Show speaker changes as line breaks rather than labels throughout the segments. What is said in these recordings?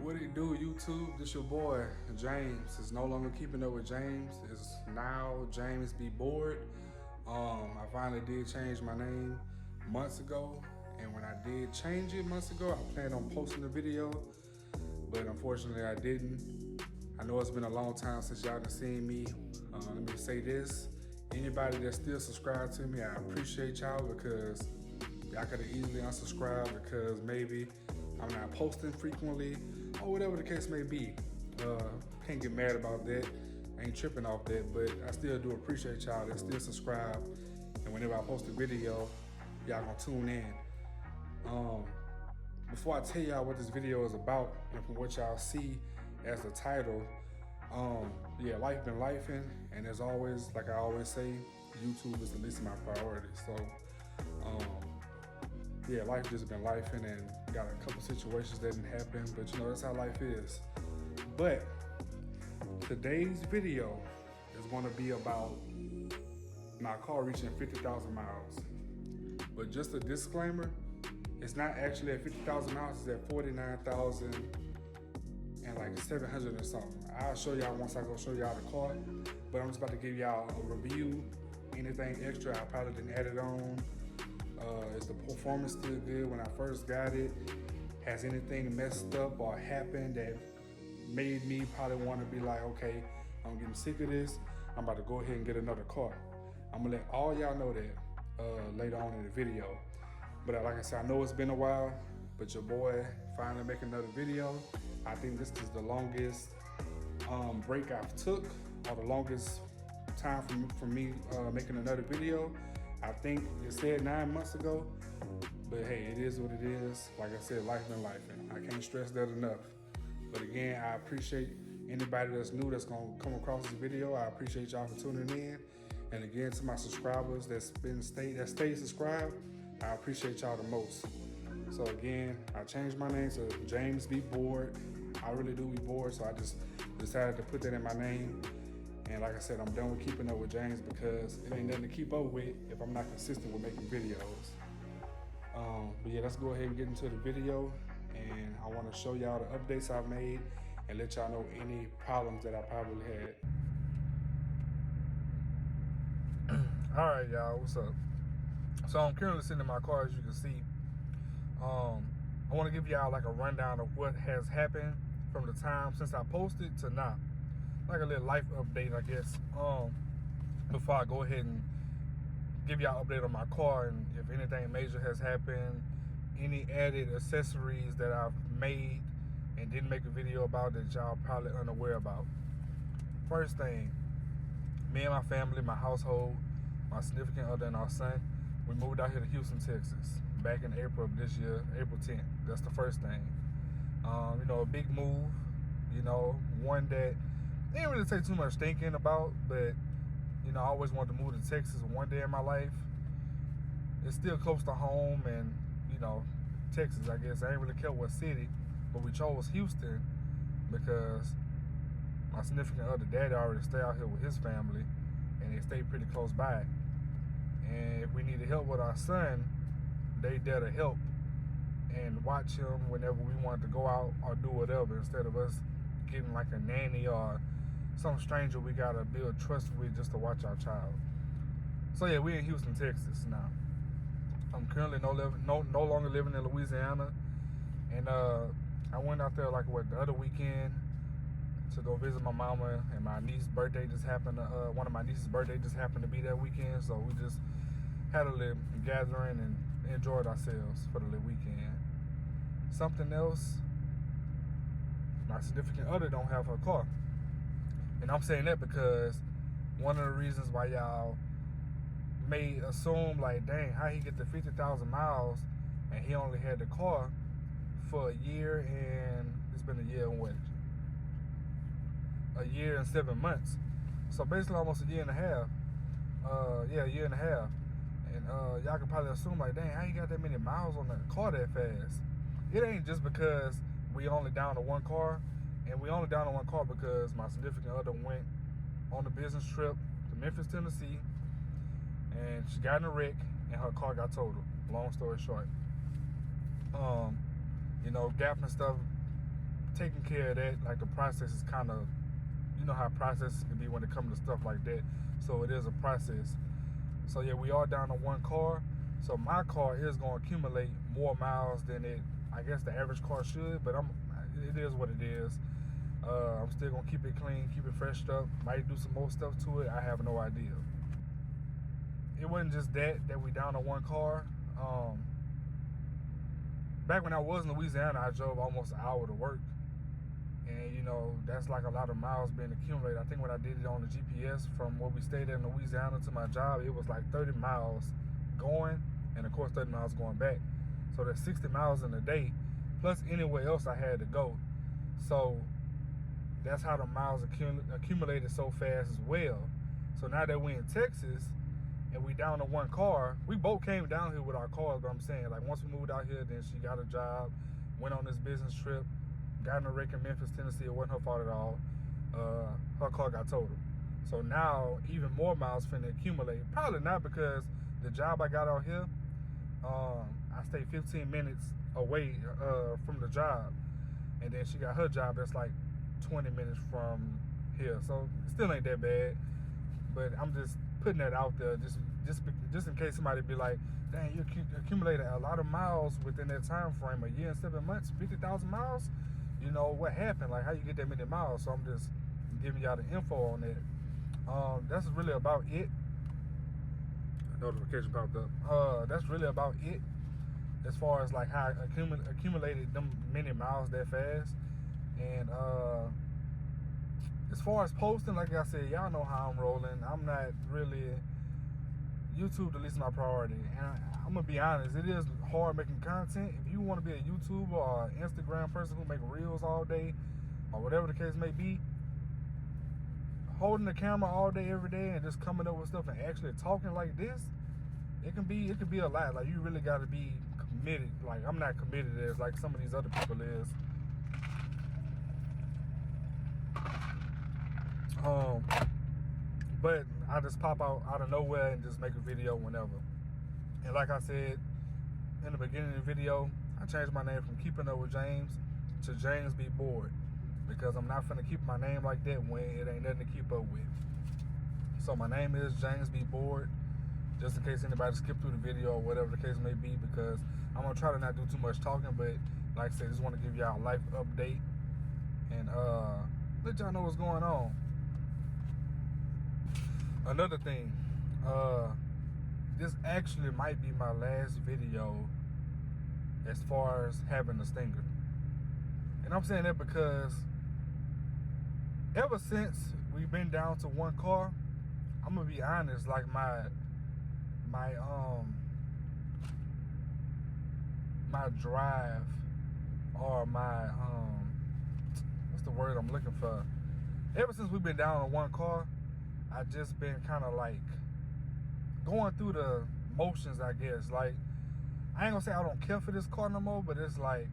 What it do, YouTube? This your boy, James. It's no longer keeping up with James. It's now James Be Bored. I finally did change my name months ago, and when I did change it months ago, I planned on posting the video, but unfortunately I didn't. I know it's been a long time since y'all done seen me. Let me say this. Anybody that's still subscribed to me, I appreciate y'all because y'all could have easily unsubscribed because maybe I'm not posting frequently or whatever the case may be. Can't get mad about that. I ain't tripping off that, but I still do appreciate y'all that still subscribe. And whenever I post a video, y'all gonna tune in. Before I tell y'all what this video is about and from what y'all see as the title, yeah, life been lifing, and as always, like I always say, YouTube is the least of my priorities. So, yeah, life just been lifing, and got a couple situations that didn't happen, but you know, that's how life is. But today's video is going to be about my car reaching 50,000 miles. But just a disclaimer, it's not actually at 50,000 miles, it's at 49,000 and like 700 or something. I'll show y'all once I go show y'all the car, but I'm just about to give y'all a review. Anything extra I probably didn't add it on. Is the performance still good when I first got it? Has anything messed up or happened that made me probably want to be like, okay, I'm getting sick of this, I'm about to go ahead and get another car. I'm gonna let all y'all know that later on in the video. But like I said, I know it's been a while, but your boy finally making another video. I think this is the longest break I've took, or the longest time for me making another video. I think it said 9 months ago, but hey, it is what it is. Like I said, life been life, and I can't stress that enough. But again, I appreciate anybody that's new that's gonna come across this video. I appreciate y'all for tuning in. And again, to my subscribers that stay subscribed, I appreciate y'all the most. So again, I changed my name to James Be Bored. I really do be bored, so I just decided to put that in my name. And like I said, I'm done with keeping up with James because it ain't nothing to keep up with if I'm not consistent with making videos. But yeah, let's go ahead and get into the video. And I want to show y'all the updates I've made and let y'all know any problems that I probably had. All right, y'all, what's up? So I'm currently sitting in my car, as you can see. I want to give y'all like a rundown of what has happened from the time since I posted to now. Like a little life update, I guess. Before I go ahead and give y'all an update on my car and if anything major has happened, any added accessories that I've made and didn't make a video about that y'all probably unaware about. First thing, me and my family, my household, my significant other and our son, we moved out here to Houston, Texas back in April of this year, April 10th. That's the first thing. You know, a big move, you know, one that didn't really take too much thinking about, but you know, I always wanted to move to Texas one day in my life. It's still close to home, and you know, Texas, I guess. I ain't really care what city, but we chose Houston because my significant other daddy already stay out here with his family, and they stay pretty close by. And if we needed help with our son, they there to help and watch him whenever we wanted to go out or do whatever, instead of us getting like a nanny or some stranger we gotta build trust with just to watch our child. So yeah, we in Houston, Texas now. I'm currently no longer living in Louisiana, and I went out there like the other weekend to go visit my mama, and my niece's birthday just happened. One of my niece's birthday just happened to be that weekend, so we just had a little gathering and enjoyed ourselves for the little weekend. Something else, my significant other don't have her car. And I'm saying that because one of the reasons why y'all may assume like, dang, how he get to 50,000 miles and he only had the car for a year, and it's been a year and what? A year and 7 months. So basically almost a year and a half. Yeah, a year and a half. And y'all can probably assume like, dang, how you got that many miles on the car that fast? It ain't just because we only down to one car. And we only down to one car because my significant other went on a business trip to Memphis, Tennessee, and she got in a wreck and her car got totaled. Long story short. You know, Gap and stuff taking care of that. Like the process is kind of, you know how processes can be when it comes to stuff like that. So it is a process. So yeah, we are down to one car. So my car is going to accumulate more miles than I guess the average car should, but it is what it is. I'm still going to keep it clean, keep it freshed up. Might do some more stuff to it. I have no idea. It wasn't just that we down to one car. Back when I was in Louisiana, I drove almost an hour to work. And, you know, that's like a lot of miles being accumulated. I think when I did it on the GPS from where we stayed in Louisiana to my job, it was like 30 miles going, and of course 30 miles going back. So there's 60 miles in a day, plus anywhere else I had to go. So that's how the miles accumulated so fast as well. So now that we're in Texas and we down to one car, we both came down here with our cars, but I'm saying, like, once we moved out here, then she got a job, went on this business trip, got in a wreck in Memphis, Tennessee. It wasn't her fault at all. Her car got totaled. So now even more miles finna accumulate. Probably not, because the job I got out here, I stayed 15 minutes away from the job. And then she got her job that's like 20 minutes from here. So it still ain't that bad. But I'm just putting that out there just in case somebody be like, dang, you accumulated a lot of miles within that time frame, a year and 7 months, 50,000 miles. You know, what happened? Like, how you get that many miles? So I'm just giving y'all the info on that. That's really about it. A notification popped up. That's really about it as far as like how I accumulated them many miles that fast. And as far as posting, like I said, y'all know how I'm rolling. I'm not really YouTube, the least of my priority. And I'm gonna be honest, it is hard making content. If you want to be a YouTuber or an Instagram person who make reels all day, or whatever the case may be, holding the camera all day, every day, and just coming up with stuff and actually talking like this, it can be a lot. Like, you really got to be committed. Like, I'm not committed as like some of these other people is. But I just pop out of nowhere and just make a video whenever. And like I said in the beginning of the video, I changed my name from Keeping Up with James to James Be Bored, because I'm not finna keep my name like that when it ain't nothing to keep up with. So my name is James Be Bored, just in case anybody skipped through the video or whatever the case may be, because I'm gonna try to not do too much talking, but like I said, just want to give y'all a life update and let y'all know what's going on. Another thing, this actually might be my last video as far as having a stinger. And I'm saying that because ever since we've been down to one car, I'm gonna be honest, like my drive, or my what's the word I'm looking for? Ever since we've been down on one car, I just been kind of like going through the motions, I guess. Like, I ain't gonna say I don't care for this car no more, but it's like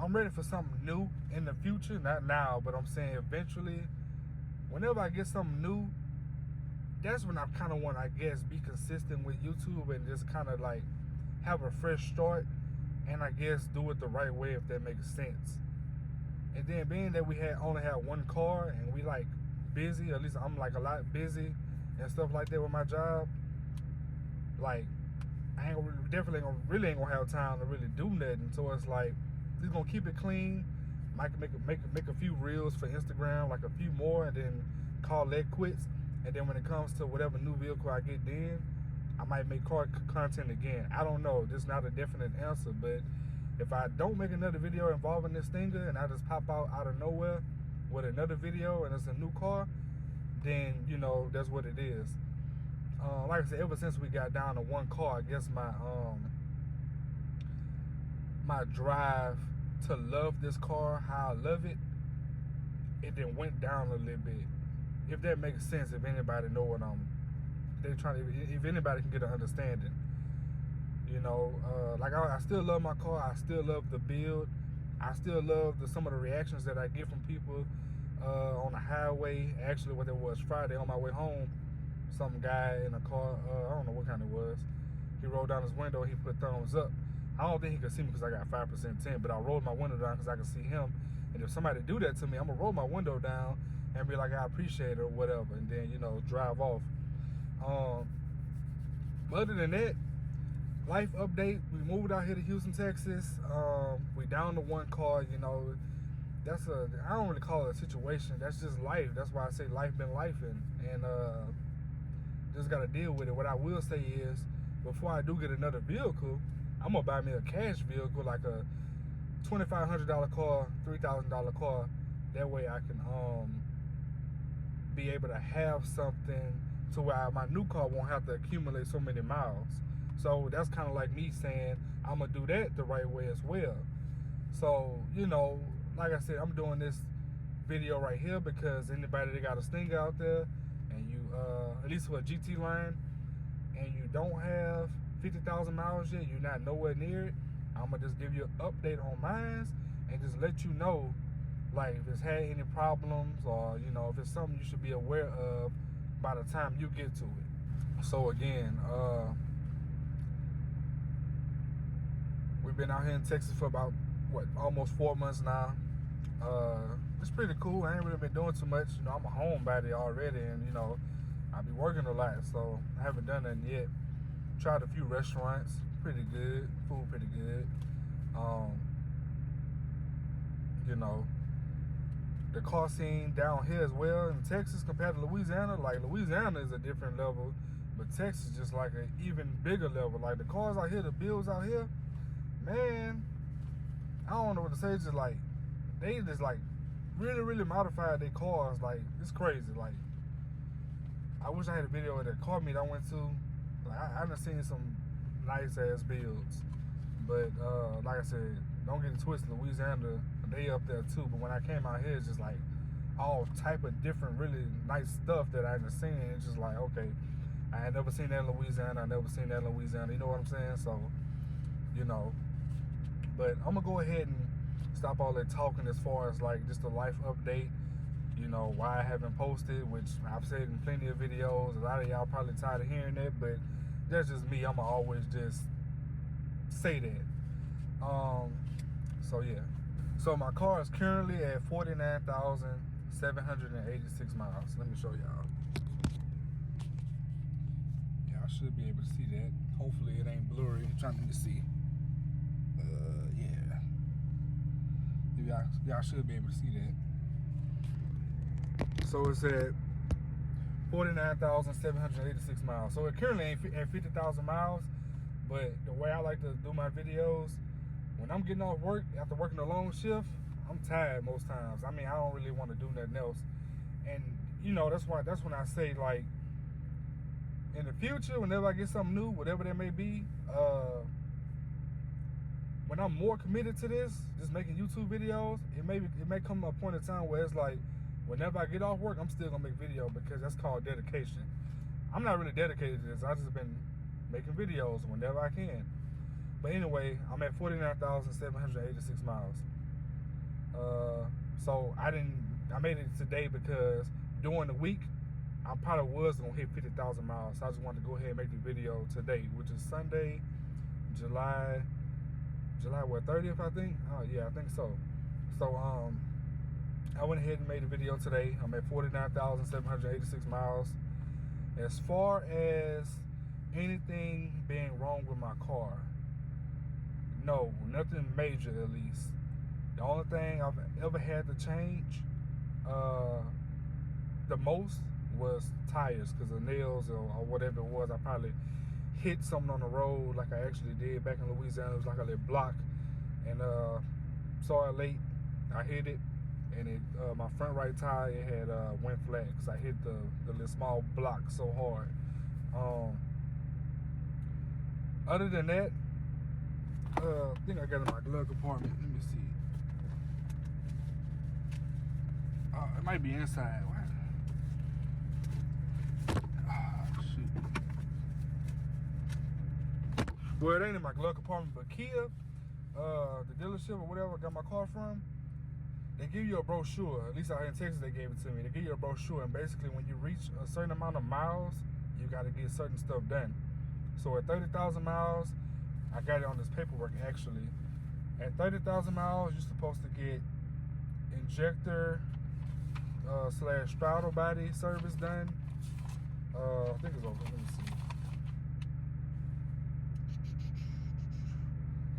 I'm ready for something new in the future. Not now, but I'm saying eventually, whenever I get something new, that's when I kind of want to, I guess, be consistent with YouTube and just kind of like have a fresh start, and I guess do it the right way, if that makes sense. And then being that we only had one car and we like busy, at least I'm like a lot busy and stuff like that with my job, like I really ain't gonna have time to really do nothing. So it's like, just gonna keep it clean. Might make a few reels for Instagram, like a few more, and then call that quits. And then when it comes to whatever new vehicle I get, then I might make car content again. I don't know. This is not a definite answer, but if I don't make another video involving this stinger and I just pop out of nowhere with another video and it's a new car, then, you know, that's what it is. Like I said, ever since we got down to one car, I guess my drive to love this car, how I love it, it then went down a little bit. If that makes sense, if anybody know what if anybody can get an understanding. You know, like I still love my car. I still love the build. I still love some of the reactions that I get from people on the highway. Actually, what it was Friday on my way home, some guy in a car, I don't know what kind it was, he rolled down his window, he put thumbs up. I don't think he could see me because I got 5% tint, but I rolled my window down because I could see him. And if somebody do that to me, I'm gonna roll my window down and be like, I appreciate it or whatever, and then, you know, drive off. But other than that, life update, we moved out here to Houston, Texas. We down to one car, you know. That's I don't really call it a situation. That's just life. That's why I say life been lifing. And just got to deal with it. What I will say is, before I do get another vehicle, I'm going to buy me a cash vehicle, like a $2,500 car, $3,000 car. That way I can be able to have something to where my new car won't have to accumulate so many miles. So that's kind of like me saying I'm going to do that the right way as well. So, you know, like I said, I'm doing this video right here because anybody that got a Stinger out there, and you, at least with a GT line, and you don't have 50,000 miles yet, you're not nowhere near it, I'm going to just give you an update on mine and just let you know, like, if it's had any problems or, you know, if it's something you should be aware of by the time you get to it. So again, we've been out here in Texas for about, what, almost 4 months now. It's pretty cool. I ain't really been doing too much. You know, I'm a homebody already, and, you know, I be working a lot, so I haven't done nothing yet. Tried a few restaurants, pretty good. Food pretty good. You know, the car scene down here as well in Texas compared to Louisiana, like, Louisiana is a different level, but Texas is just like an even bigger level. Like, the cars out here, the bills out here, man, I don't know what to say. It's just like, they just like really, really modified their cars. Like, it's crazy. Like, I wish I had a video of that car meet I went to. Like, I done seen some nice ass builds, but like I said, don't get it twisted. Louisiana, they up there too. But when I came out here, it's just like all type of different, really nice stuff that I hadn't seen. It's just like, okay, I had never seen that in Louisiana. I never seen that in Louisiana. You know what I'm saying? So, you know. But I'm gonna go ahead and stop all that talking as far as like just a life update. You know, why I haven't posted, which I've said in plenty of videos. A lot of y'all probably tired of hearing that, but that's just me. I'ma always just say that. So yeah. So my car is currently at 49,786 miles. Let me show y'all. Y'all should be able to see that. Hopefully it ain't blurry. I'm trying to see. Yeah. Y'all should be able to see that. So it's at 49,786 miles. So it currently ain't at 50,000 miles, but the way I like to do my videos, when I'm getting off work, after working a long shift, I'm tired most times. I mean, I don't really want to do nothing else. And, you know, that's when I say, like, in the future, whenever I get something new, whatever that may be, when I'm more committed to this, just making YouTube videos, it may come to a point in time where it's like, whenever I get off work, I'm still gonna make video because that's called dedication. I'm not really dedicated to this. I just been making videos whenever I can. But anyway, I'm at 49,786 miles. So I made it today because during the week, I probably was gonna hit 50,000 miles. So I just wanted to go ahead and make the video today, which is Sunday, July what, 30th, I think? Oh yeah, I think so. So I went ahead and made a video today. I'm at 49,786 miles. As far as anything being wrong with my car, no, nothing major at least. The only thing I've ever had to change the most was tires, because the nails or whatever it was, I probably hit something on the road like I actually did back in Louisiana. It was like a little block, and saw it late. I hit it, and it my front right tire, it had went flat because I hit the little small block so hard. Other than that, I think I got in my glove compartment. Let me see. It might be inside. What? Shoot. Well, it ain't in my glove compartment, but Kia, the dealership or whatever I got my car from, they give you a brochure. At least out here in Texas, they gave it to me. They give you a brochure, and basically when you reach a certain amount of miles, you got to get certain stuff done. So at 30,000 miles, I got it on this paperwork actually. At 30,000 miles, you're supposed to get injector slash throttle body service done. I think it's over. Let me see.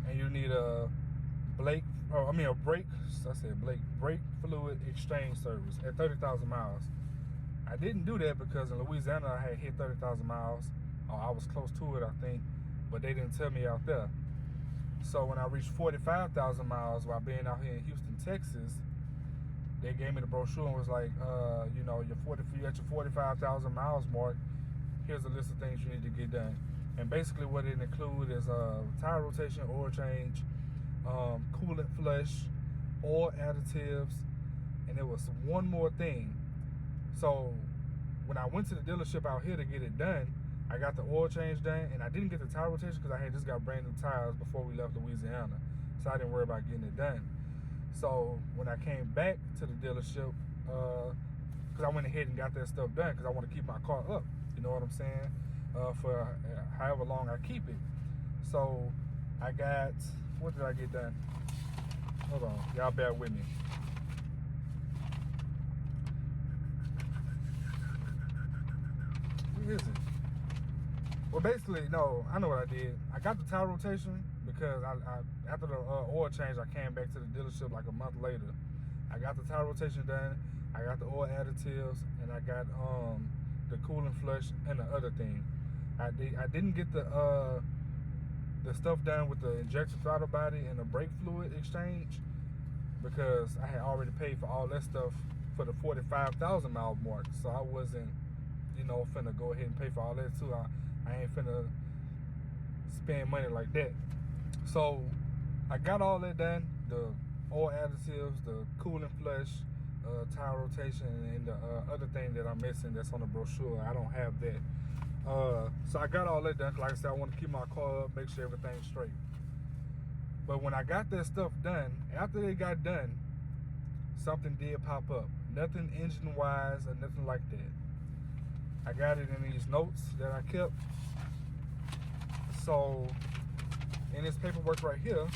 And you need a brake fluid exchange service at 30,000 miles. I didn't do that because in Louisiana I had hit 30,000 miles. I was close to it, I think, but they didn't tell me out there. So when I reached 45,000 miles while being out here in Houston, Texas, they gave me the brochure and was like, you know, you're at your 45,000 miles mark. Here's a list of things you need to get done. And basically what it includes is tire rotation, oil change, coolant flush, oil additives, and there was one more thing. So when I went to the dealership out here to get it done, I got the oil change done, and I didn't get the tire rotation because I had just got brand new tires before we left Louisiana, so I didn't worry about getting it done. So when I came back to the dealership, because I went ahead and got that stuff done because I want to keep my car up, you know what I'm saying, for however long I keep it. So I got, what did I get done? Hold on, y'all bear with me. Where is it? Well, basically, no, I know what I did. I got the tire rotation because I after the oil change, I came back to the dealership like a month later. I got the tire rotation done, I got the oil additives, and I got the coolant flush and the other thing. I didn't get the stuff done with the injection throttle body and the brake fluid exchange because I had already paid for all that stuff for the 45,000 mile mark. So I wasn't, you know, finna go ahead and pay for all that too. I ain't finna spend money like that. So I got all that done, the oil additives, the coolant flush, tire rotation, and the other thing that I'm missing that's on the brochure. I don't have that. So I got all that done. Like I said, I want to keep my car up, make sure everything's straight. But when I got that stuff done, after they got done, something did pop up. Nothing engine-wise or nothing like that. I got it in these notes that I kept. So in this paperwork right here,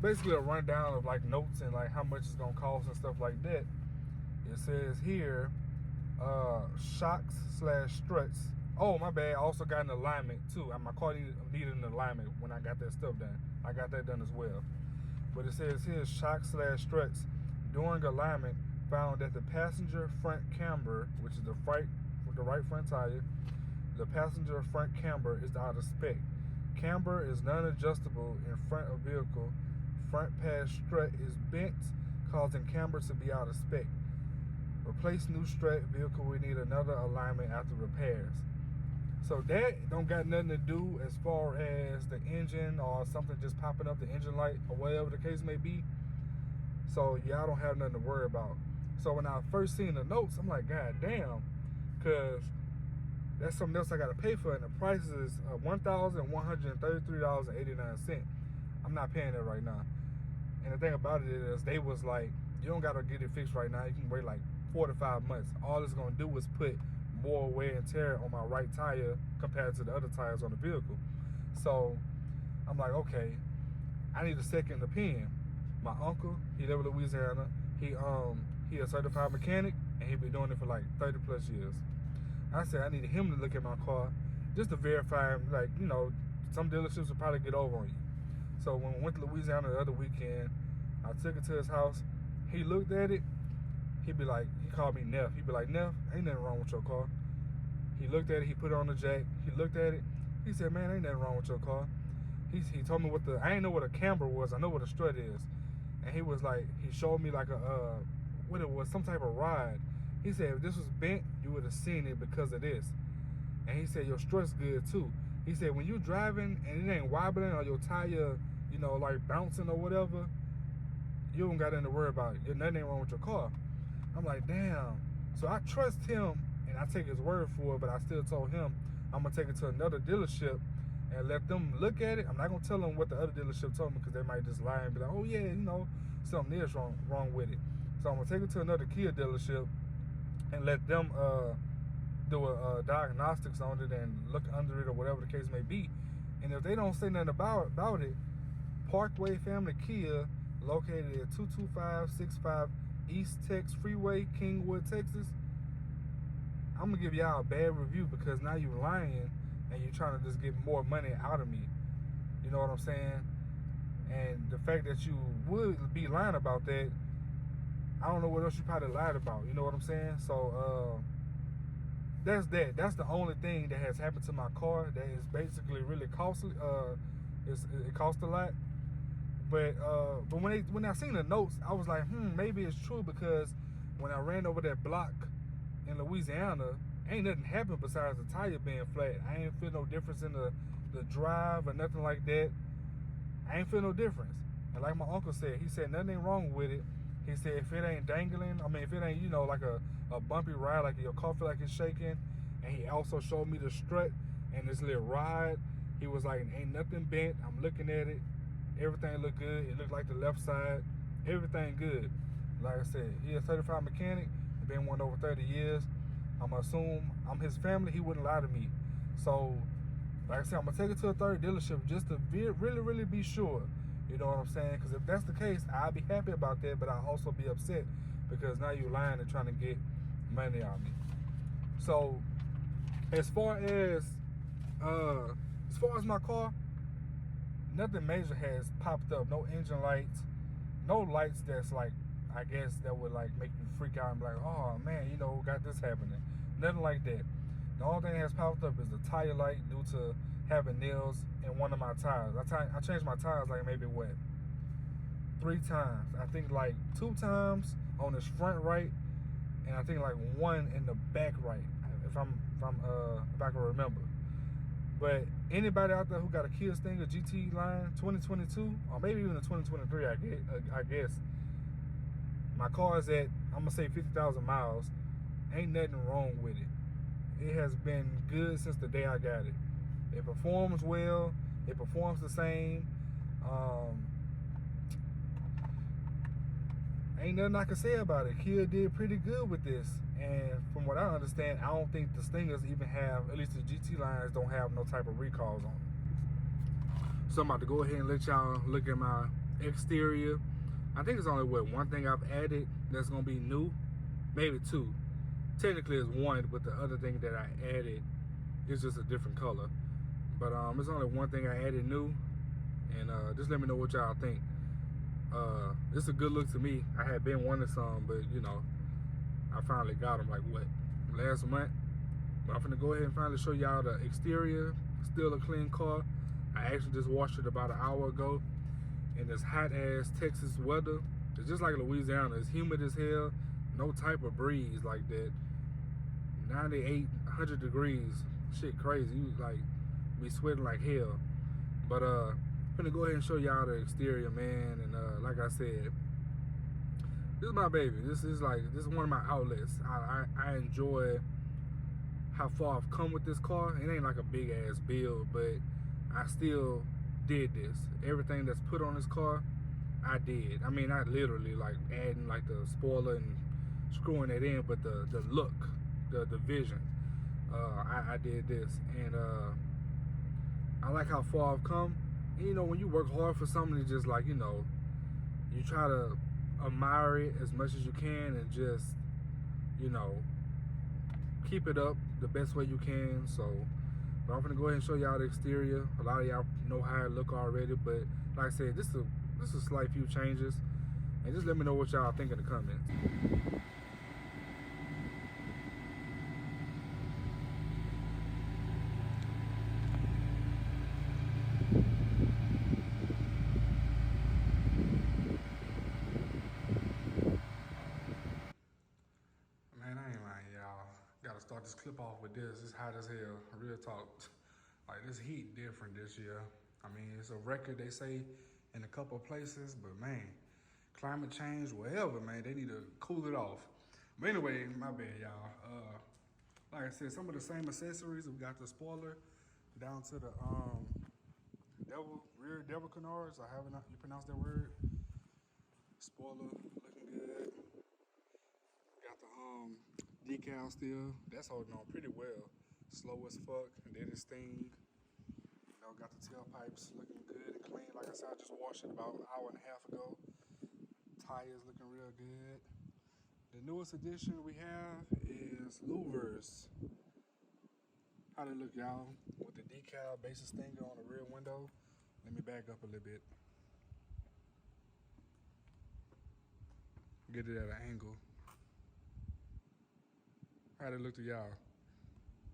basically a rundown of like notes and like how much it's gonna cost and stuff like that. It says here, shocks slash struts. Oh, my bad. I also got an alignment too. My car needed an alignment when I got that stuff done. I got that done as well. But it says here, shocks slash struts during alignment found that the passenger front camber, which is the right front tire, the passenger front camber is out of spec. Camber is non-adjustable in front of vehicle. Front pass strut is bent, causing camber to be out of spec. Replace new strut. Vehicle will need another alignment after repairs. So that don't got nothing to do as far as the engine or something just popping up the engine light or whatever the case may be. So yeah, I don't have nothing to worry about. So when I first seen the notes, I'm like, God damn, because that's something else I got to pay for, and the price is $1,133.89. I'm not paying that right now. And the thing about it is, they was like, you don't got to get it fixed right now. You can wait like 4 to 5 months. All it's going to do is put more wear and tear on my right tire compared to the other tires on the vehicle. So I'm like, okay, I need a second opinion. My uncle, he live in Louisiana. He a certified mechanic, and he been doing it for like 30 plus years. I said I needed him to look at my car just to verify, like, you know, some dealerships will probably get over on you. So when we went to Louisiana the other weekend, I took it to his house. He looked at it. He called me Neff. He'd be like, Neff, ain't nothing wrong with your car. He looked at it. He put it on the jack. He looked at it. He said, man, ain't nothing wrong with your car. He told me I ain't know what a camber was. I know what a strut is. And he was like, he showed me like what it was, some type of rod. He said, if this was bent, you would have seen it because of this. And he said, your strut's good too. He said, when you driving and it ain't wobbling or your tire, you know, like bouncing or whatever, you don't got nothing to worry about. Nothing ain't wrong with your car. I'm like, damn. So I trust him and I take his word for it, but I still told him I'm gonna take it to another dealership and let them look at it. I'm not gonna tell them what the other dealership told me because they might just lie and be like, oh yeah, you know, something is wrong with it. So I'm gonna take it to another Kia dealership and let them do a diagnostics on it and look under it or whatever the case may be. And if they don't say nothing about it, Parkway Family Kia, located at 22565 East Tex Freeway, Kingwood, Texas. I'm gonna give y'all a bad review because now you're lying and you're trying to just get more money out of me. You know what I'm saying? And the fact that you would be lying about that, I don't know what else you probably lied about. You know what I'm saying? So that's that. That's the only thing that has happened to my car that is basically really costly. It costs a lot. But when I seen the notes, I was like, maybe it's true, because when I ran over that block in Louisiana, ain't nothing happened besides the tire being flat. I ain't feel no difference in the drive or nothing like that. I ain't feel no difference. And like my uncle said, he said nothing ain't wrong with it. He said if it ain't dangling, I mean if it ain't, like a bumpy ride, like your car feel like it's shaking. And he also showed me the strut and this little ride. He was like, ain't nothing bent. I'm looking at it. Everything look good. It looked like the left side. Everything good. Like I said, he a certified mechanic. Been one over 30 years. I'm assume I'm his family. He wouldn't lie to me. So, like I said, I'm gonna take it to a third dealership just to really, really be sure. You know what I'm saying? Because if that's the case, I'd be happy about that, but I'll also be upset because now you're lying and trying to get money out of me. So, as far as my car, nothing major has popped up. No engine lights, no lights that's like, I guess that would like make you freak out and be like, oh man, got this happening. Nothing like that. The only thing that has popped up is the tire light due to having nails in one of my tires. I changed my tires like maybe 3 times. I think like 2 times on this front right, and I think like 1 in the back right, if I can remember. But anybody out there who got a Kia Stinger GT line 2022, or maybe even a 2023, I guess. My car is at, I'm gonna say 50,000 miles. Ain't nothing wrong with it. It has been good since the day I got it. It performs well. It performs the same. Ain't nothing I can say about it. Kia did pretty good with this. And from what I understand, I don't think the Stingers even have, at least the GT lines don't have no type of recalls on them. So I'm about to go ahead and let y'all look at my exterior. I think it's only one thing I've added that's gonna be new, maybe 2. Technically it's 1, but the other thing that I added is just a different color. But it's only one thing I added new, and just let me know what y'all think. It's a good look to me. I had been wanting some, but I finally got them like last month. But I'm gonna go ahead and finally show y'all the exterior. Still a clean car. I actually just washed it about an hour ago. In this hot ass Texas weather. It's just like Louisiana. It's humid as hell. No type of breeze like that. 98, 100 degrees. Shit crazy. You like be sweating like hell. But I'm gonna go ahead and show y'all the exterior, man. And like I said, this is my baby. This is one of my outlets. I enjoy how far I've come with this car. It ain't like a big ass build, but I still did this. Everything that's put on this car, I did. I mean, not literally like adding like the spoiler and screwing it in, but the look, the vision, I did this. And I like how far I've come. And, when you work hard for something, it's just like, you try to admire it as much as you can and just, keep it up the best way you can. So, but I'm gonna go ahead and show y'all the exterior. A lot of y'all know how it look already, but like I said, this is a slight few changes. And just let me know what y'all think in the comments. Man, I ain't lying, y'all. Gotta start this clip off with this. It's hot as hell, real talk. Like, this heat different this year. I mean, it's a record, they say, in a couple of places, but man, climate change, wherever, man, they need to cool it off. But anyway, my bad, y'all. Like I said, some of the same accessories. We got the spoiler down to the rear devil canards. I haven't, you pronounce that word? Spoiler looking good. Got the Decal still, that's holding on pretty well. Slow as fuck, and did its thing. You know, got the tailpipes looking good and clean. Like I said, I just washed it about an hour and a half ago. Tires looking real good. The newest addition we have is louvers. How they look, y'all? With the decal basis stinger on the rear window. Let me back up a little bit. Get it at an angle. How they look to y'all?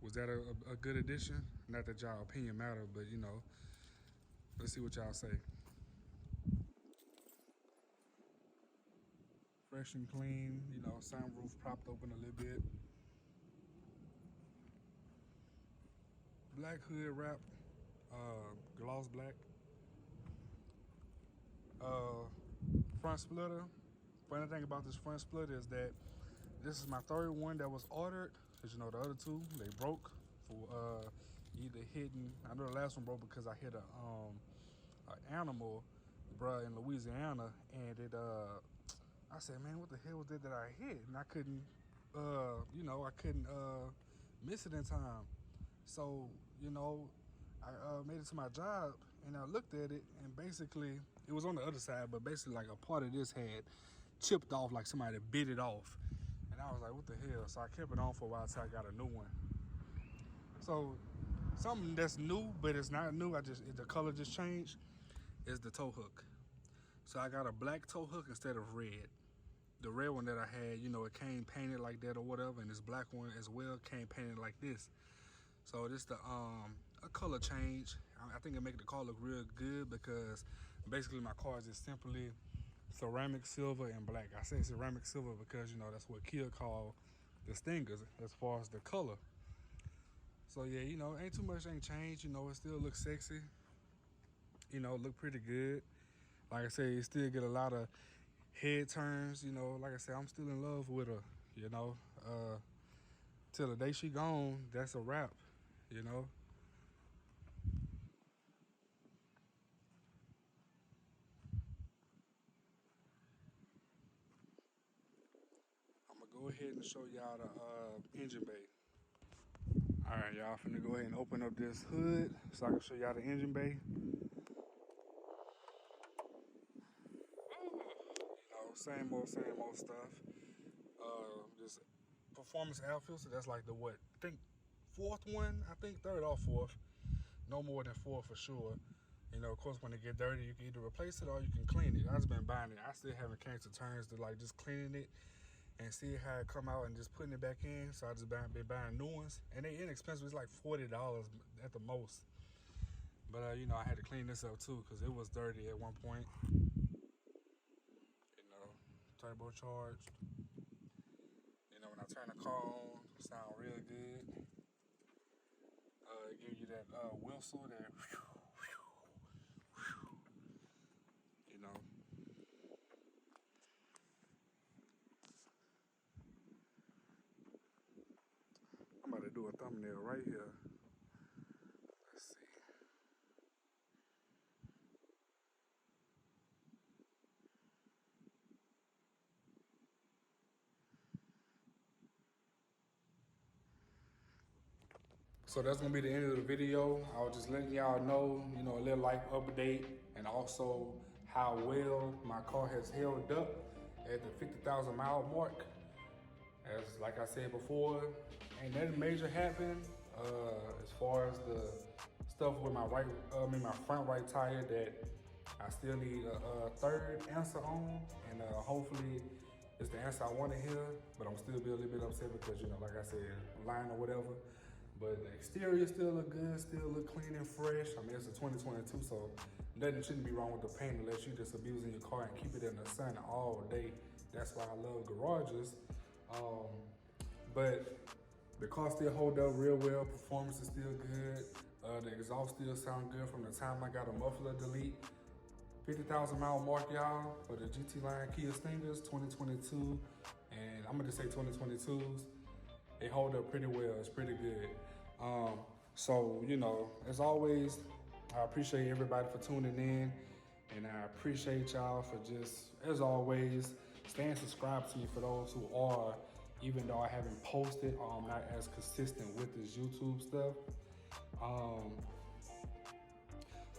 Was that a good addition? Not that y'all opinion matter, but you know, let's see what y'all say. Fresh and clean, you know, sunroof propped open a little bit. Black hood wrap, gloss black. Uh, Front splitter. Funny thing about this front splitter is that this is my third one that was ordered. Cause you know the other two they broke for either hitting. I know the last one broke because I hit a animal, bruh, in Louisiana, and it I said, man, what the hell was that I hit? And I couldn't, I couldn't miss it in time. So, you know, I made it to my job and I looked at it and basically it was on the other side, but basically like a part of this had chipped off, like somebody bit it off. And I was like, what the hell? So I kept it on for a while until I got a new one. So something that's new, but it's not new, the color just changed, is the tow hook. So I got a black tow hook instead of red. The red one that I had, you know, it came painted like that or whatever, and this black one as well came painted like this. So this the a color change. I think it make the car look real good because basically my car is just simply ceramic silver and black. I say ceramic silver because you know that's what Kia call the Stingers as far as the color. So yeah, you know, ain't too much ain't changed. You know, it still looks sexy. You know, look pretty good. Like I say, it still get a lot of head turns. You know, like I said, I'm still in love with her. You know, till the day she gone, that's a wrap. You know. I'm gonna go ahead and show y'all the engine bay. All right, y'all, finna go ahead and open up this hood so I can show y'all the engine bay. You know, same old stuff. This performance air filter, that's like the what? I think fourth one. I think third or fourth. No more than four for sure. You know, of course, when it get dirty, you can either replace it or you can clean it. I just been buying it. I still haven't came to terms to like just cleaning it and see how it come out and just putting it back in. So I just been buying new ones, and they inexpensive. It's like $40 at the most. But you know, I had to clean this up too because it was dirty at one point. You know, turbocharged. You know, when I turn the car on, it sound real good. It give you that whistle, that you know. I'm about to do a thumbnail right here. Let's see. So that's gonna be the end of the video. I was just letting y'all know, you know, a little life update and also how well my car has held up at the 50,000 mile mark. As like I said before, ain't nothing major happened as far as the stuff with my my front right tire that I still need a third answer on, and hopefully it's the answer I want to hear. But I'm still be a little bit upset because you know, like I said, line or whatever. But the exterior still look good, still look clean and fresh. I mean, it's a 2022, so nothing shouldn't be wrong with the paint unless you just abusing your car and keep it in the sun all day. That's why I love garages. Um, but the car still hold up real well. Performance is still good. The exhaust still sound good from the time I got a muffler delete. 50,000 mile mark, y'all, for the GT line Kia Stingers 2022. And I'm gonna just say 2022s. They hold up pretty well. It's pretty good. So, you know, as always, I appreciate everybody for tuning in. And I appreciate y'all for just, as always, staying subscribed to me for those who are even though I haven't posted or I'm not as consistent with this YouTube stuff.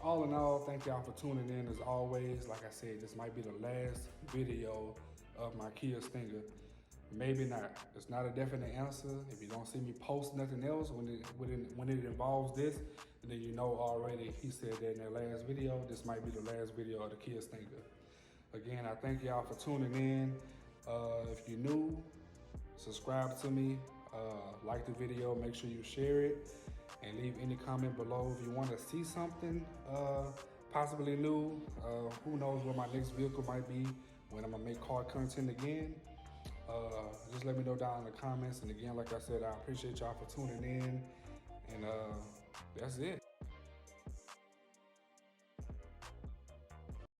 All in all, thank y'all for tuning in as always. Like I said, this might be the last video of my Kia Stinger. Maybe not. It's not a definite answer. If you don't see me post nothing else when it involves this, then you know already he said that in that last video. This might be the last video of the Kia Stinger. Again, I thank y'all for tuning in. If you're new, subscribe to me, like the video, make sure you share it, and leave any comment below if you want to see something possibly new. Who knows what my next vehicle might be when I'm gonna make car content again. Just let me know down in the comments. And again, like I said, I appreciate y'all for tuning in, and that's it.